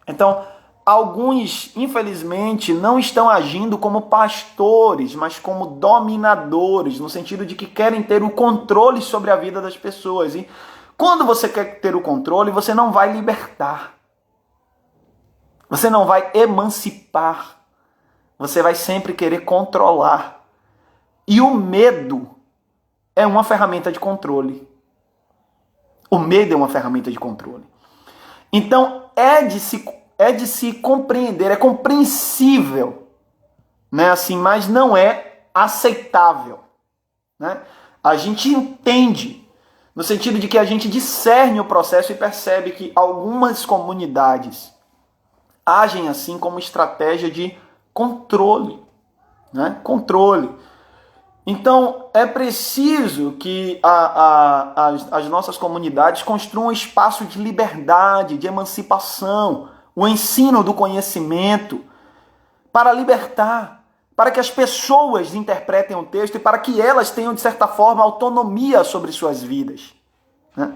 Então, alguns, infelizmente, não estão agindo como pastores, mas como dominadores, no sentido de que querem ter o controle sobre a vida das pessoas. E quando você quer ter o controle, você não vai libertar. Você não vai emancipar. Você vai sempre querer controlar. E o medo é uma ferramenta de controle. O medo é uma ferramenta de controle. Então, é de se compreender, é compreensível, né? Assim, mas não é aceitável, né? A gente entende, no sentido de que a gente discerne o processo e percebe que algumas comunidades agem assim como estratégia de controle, né? Controle. Então, é preciso que as nossas comunidades construam um espaço de liberdade, de emancipação, o ensino do conhecimento, para libertar, para que as pessoas interpretem o texto e para que elas tenham, de certa forma, autonomia sobre suas vidas, né?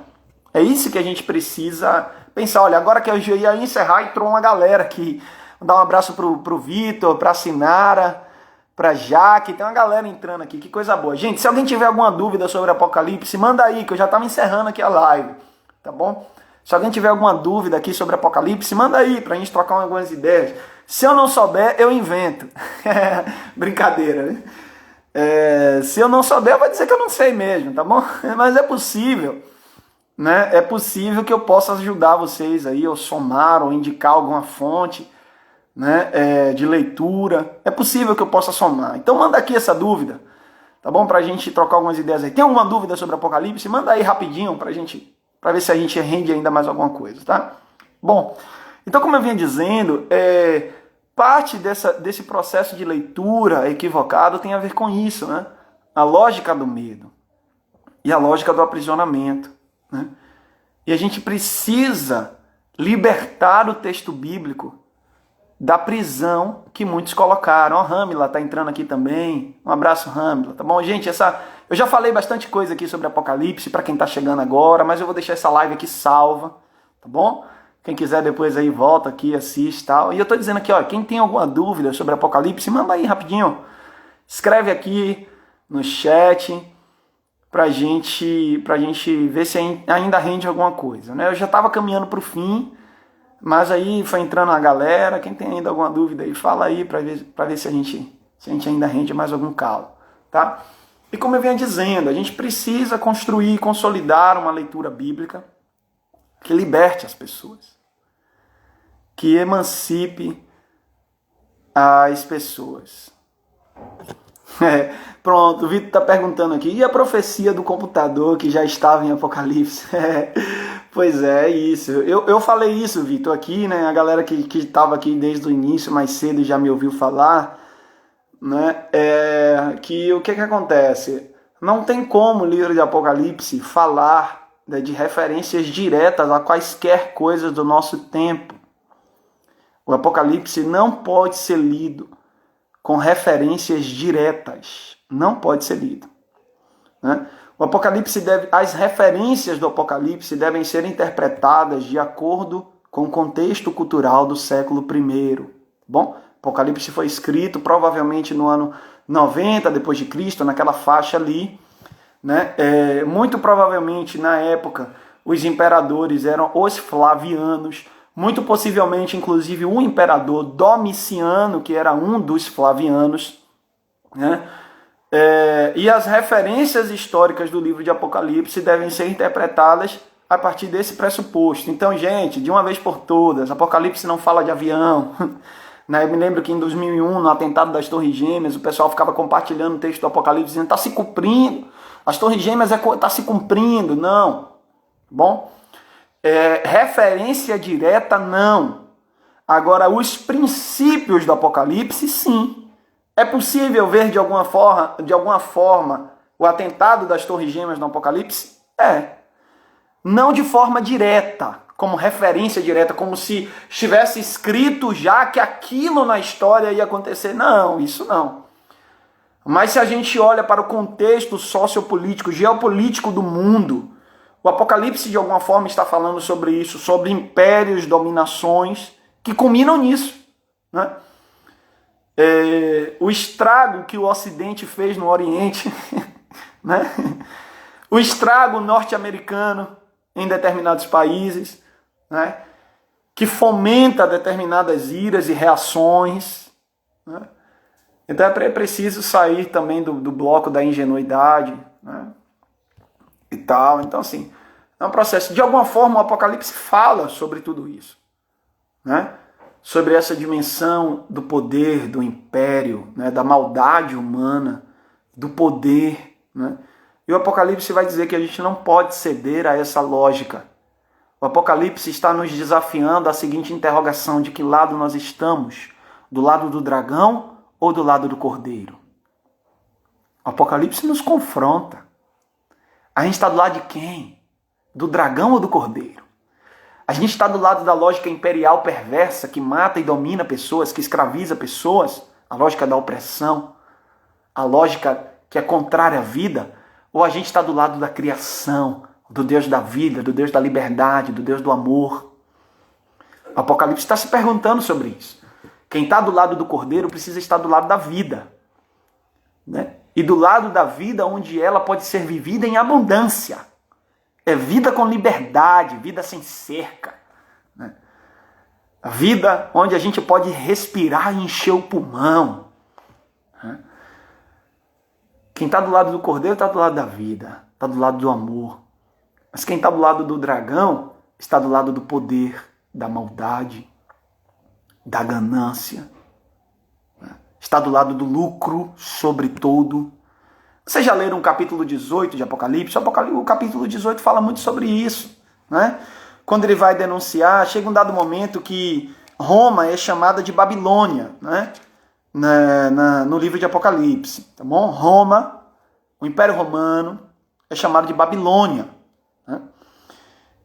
É isso que a gente precisa pensar. Olha, agora que eu já ia encerrar, entrou uma galera aqui. Vou dar um abraço pro Vitor, pra Sinara, pra Jaque, tem uma galera entrando aqui, que coisa boa. Gente, se alguém tiver alguma dúvida sobre Apocalipse, manda aí, que eu já estava encerrando aqui a live, tá bom? Se alguém tiver alguma dúvida aqui sobre Apocalipse, manda aí pra gente trocar algumas ideias. Se eu não souber, eu invento. Brincadeira, né? Se eu não souber, eu vou dizer que eu não sei mesmo, tá bom? Mas é possível. né? É possível que eu possa ajudar vocês aí, ou somar, ou indicar alguma fonte, né, de leitura. É possível que eu possa somar. Então manda aqui essa dúvida, tá bom? Pra gente trocar algumas ideias aí. Tem alguma dúvida sobre Apocalipse? Manda aí rapidinho pra ver se a gente rende ainda mais alguma coisa, tá? Bom, então como eu vinha dizendo, parte desse processo de leitura equivocado tem a ver com isso, né? A lógica do medo e a lógica do aprisionamento, né? E a gente precisa libertar o texto bíblico da prisão que muitos colocaram. Ó, Ramila está entrando aqui também. Um abraço, Ramila. Tá bom, gente? Eu já falei bastante coisa aqui sobre Apocalipse para quem está chegando agora, mas eu vou deixar essa live aqui salva, tá bom? Quem quiser depois aí volta aqui, assiste e tal. E eu estou dizendo aqui, ó, quem tem alguma dúvida sobre Apocalipse, manda aí rapidinho. Escreve aqui no chat pra gente ver se ainda rende alguma coisa, né? Eu já estava caminhando para o fim, mas aí foi entrando a galera. Quem tem ainda alguma dúvida aí, fala aí para ver se a gente ainda rende mais algum calo, tá? E como eu vinha dizendo, a gente precisa construir e consolidar uma leitura bíblica que liberte as pessoas, que emancipe as pessoas. Pronto, o Vitor está perguntando aqui, e a profecia do computador que já estava em Apocalipse? Pois é, isso. Eu falei isso, Vitor, aqui, né? A galera que estava aqui desde o início, mais cedo, já me ouviu falar, né? Que o que acontece? Não tem como o livro de Apocalipse falar, né, de referências diretas a quaisquer coisas do nosso tempo. O Apocalipse não pode ser lido com referências diretas. Não pode ser lido, né? O Apocalipse as referências do Apocalipse devem ser interpretadas de acordo com o contexto cultural do século I. Bom, Apocalipse foi escrito provavelmente no ano 90 depois de Cristo, naquela faixa ali, né? Muito provavelmente na época os imperadores eram os Flavianos, muito possivelmente inclusive o imperador Domiciano, que era um dos Flavianos, né? E as referências históricas do livro de Apocalipse devem ser interpretadas a partir desse pressuposto. Então, gente, de uma vez por todas, Apocalipse não fala de avião. Eu me lembro que em 2001, no atentado das Torres Gêmeas, o pessoal ficava compartilhando o texto do Apocalipse dizendo: está se cumprindo, as Torres Gêmeas está se cumprindo. Não. Bom, referência direta, não. Agora, os princípios do Apocalipse, sim. É possível ver de alguma forma o atentado das Torres Gêmeas no Apocalipse? Não de forma direta, como referência direta, como se estivesse escrito já que aquilo na história ia acontecer. Não, isso não. Mas se a gente olha para o contexto sociopolítico, geopolítico do mundo, o Apocalipse de alguma forma está falando sobre isso, sobre impérios, dominações, que culminam nisso, né? O estrago que o Ocidente fez no Oriente, né? O estrago norte-americano em determinados países, né? Que fomenta determinadas iras e reações, né? Então é preciso sair também do bloco da ingenuidade, né? E tal. Então, assim, é um processo. De alguma forma, o Apocalipse fala sobre tudo isso, né? Sobre essa dimensão do poder, do império, né? Da maldade humana, do poder, né? E o Apocalipse vai dizer que a gente não pode ceder a essa lógica. O Apocalipse está nos desafiando a seguinte interrogação: de que lado nós estamos? Do lado do dragão ou do lado do cordeiro? O Apocalipse nos confronta. A gente está do lado de quem? Do dragão ou do cordeiro? A gente está do lado da lógica imperial perversa que mata e domina pessoas, que escraviza pessoas, a lógica da opressão, a lógica que é contrária à vida? Ou a gente está do lado da criação, do Deus da vida, do Deus da liberdade, do Deus do amor? O Apocalipse está se perguntando sobre isso. Quem está do lado do cordeiro precisa estar do lado da vida, né? E do lado da vida onde ela pode ser vivida em abundância. É vida com liberdade, vida sem cerca, né? A vida onde a gente pode respirar e encher o pulmão, né? Quem está do lado do cordeiro está do lado da vida, está do lado do amor. Mas quem está do lado do dragão está do lado do poder, da maldade, da ganância. Está do lado do lucro, sobretudo. Vocês já leram o capítulo 18 de Apocalipse? O capítulo 18 fala muito sobre isso, né? Quando ele vai denunciar, chega um dado momento que Roma é chamada de Babilônia, né? No livro de Apocalipse, tá bom? Roma, o Império Romano, é chamado de Babilônia, né?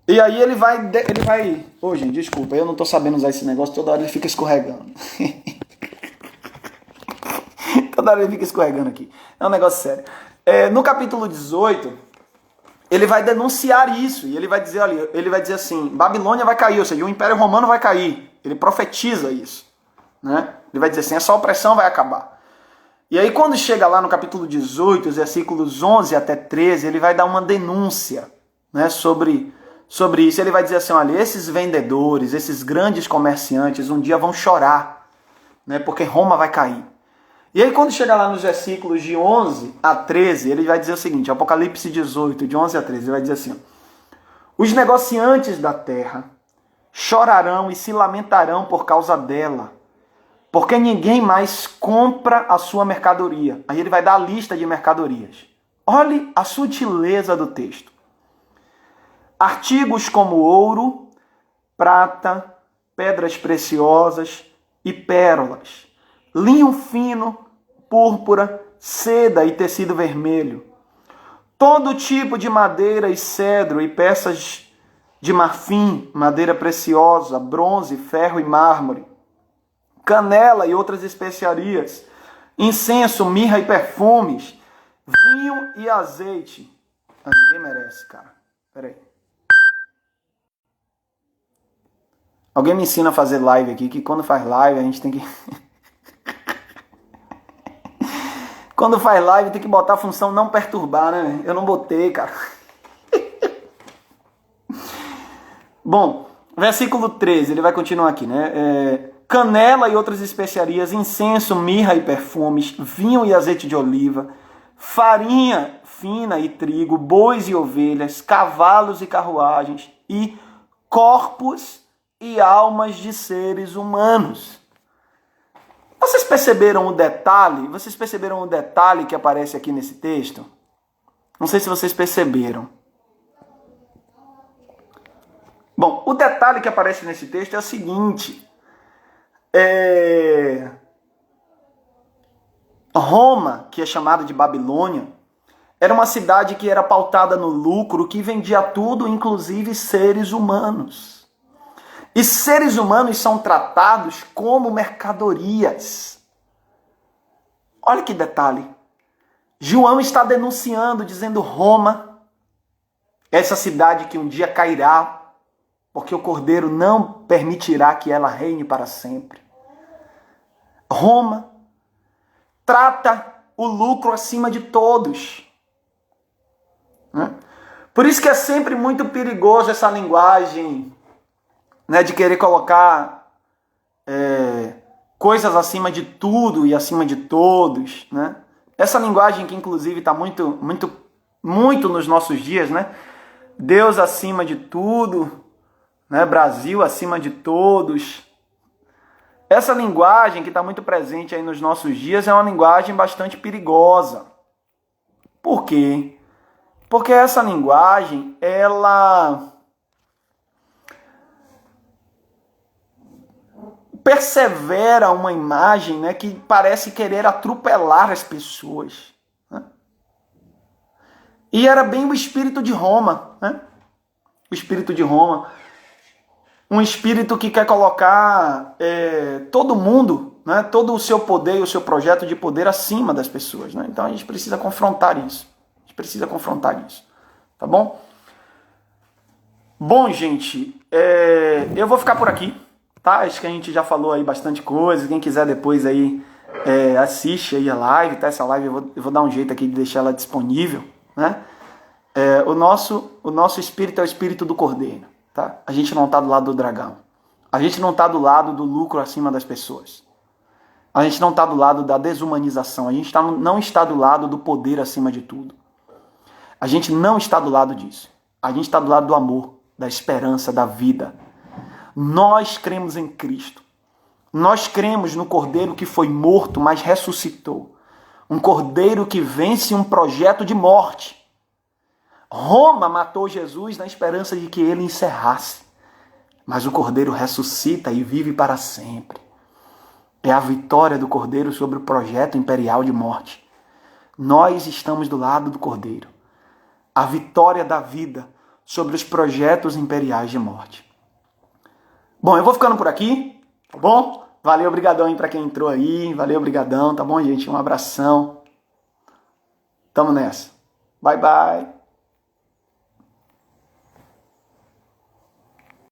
E aí ele vai... Ô, gente, desculpa, eu não tô sabendo usar esse negócio, toda hora ele fica escorregando. Toda hora ele fica escorregando aqui. É um negócio sério. No capítulo 18, ele vai denunciar isso. E ele vai dizer, olha, ele vai dizer assim, Babilônia vai cair, ou seja, o Império Romano vai cair. Ele profetiza isso, né? Ele vai dizer assim, essa opressão vai acabar. E aí quando chega lá no capítulo 18, os versículos 11 até 13, ele vai dar uma denúncia, né, sobre isso. Ele vai dizer assim, olha, esses vendedores, esses grandes comerciantes, um dia vão chorar, né, porque Roma vai cair. E aí quando chega lá nos versículos de 11 a 13, ele vai dizer o seguinte, Apocalipse 18, de 11 a 13, ele vai dizer assim, os negociantes da terra chorarão e se lamentarão por causa dela, porque ninguém mais compra a sua mercadoria. Aí ele vai dar a lista de mercadorias. Olhe a sutileza do texto. Artigos como ouro, prata, pedras preciosas e pérolas, linho fino, púrpura, seda e tecido vermelho, todo tipo de madeira e cedro e peças de marfim, madeira preciosa, bronze, ferro e mármore, canela e outras especiarias, incenso, mirra e perfumes, vinho e azeite. Ninguém merece, cara. Peraí. Alguém me ensina a fazer live aqui, que quando faz live a gente tem que... Quando faz live tem que botar a função não perturbar, né? Eu não botei, cara. Bom, versículo 13, ele vai continuar aqui, né? Canela e outras especiarias, incenso, mirra e perfumes, vinho e azeite de oliva, farinha fina e trigo, bois e ovelhas, cavalos e carruagens, e corpos e almas de seres humanos. Vocês perceberam o detalhe? Vocês perceberam o detalhe que aparece aqui nesse texto? Não sei se vocês perceberam. Bom, o detalhe que aparece nesse texto é o seguinte. Roma, que é chamada de Babilônia, era uma cidade que era pautada no lucro, que vendia tudo, inclusive seres humanos. E seres humanos são tratados como mercadorias. Olha que detalhe. João está denunciando, dizendo Roma, essa cidade que um dia cairá, porque o Cordeiro não permitirá que ela reine para sempre. Roma trata o lucro acima de todos. Por isso que é sempre muito perigoso essa linguagem, né, de querer colocar coisas acima de tudo e acima de todos, né? Essa linguagem que inclusive está muito nos nossos dias, né? Deus acima de tudo, né? Brasil acima de todos. Essa linguagem que está muito presente aí nos nossos dias é uma linguagem bastante perigosa. Por quê? Porque essa linguagem, ela persevera uma imagem, né, que parece querer atropelar as pessoas, né? E era bem o espírito de Roma, né? O espírito de Roma. Um espírito que quer colocar todo mundo, né, todo o seu poder e o seu projeto de poder acima das pessoas, né? Então a gente precisa confrontar isso. A gente precisa confrontar isso. Tá bom? Bom, gente, eu vou ficar por aqui. Tá? Acho que a gente já falou aí bastante coisa. Quem quiser depois aí assiste aí a live, tá? Essa live eu vou dar um jeito aqui de deixar ela disponível, né? O nosso espírito é o espírito do Cordeiro, tá? A gente não está do lado do dragão. A gente não está do lado do lucro acima das pessoas. A gente não está do lado da desumanização. A gente não está do lado do poder acima de tudo. A gente não está do lado disso. A gente está do lado do amor, da esperança, da vida. Nós cremos em Cristo. Nós cremos no Cordeiro que foi morto, mas ressuscitou. Um Cordeiro que vence um projeto de morte. Roma matou Jesus na esperança de que ele encerrasse. Mas o Cordeiro ressuscita e vive para sempre. É a vitória do Cordeiro sobre o projeto imperial de morte. Nós estamos do lado do Cordeiro. A vitória da vida sobre os projetos imperiais de morte. Bom, eu vou ficando por aqui, tá bom? Valeu, obrigadão aí pra quem entrou aí. Valeu, obrigadão, tá bom, gente? Um abração. Tamo nessa. Bye, bye.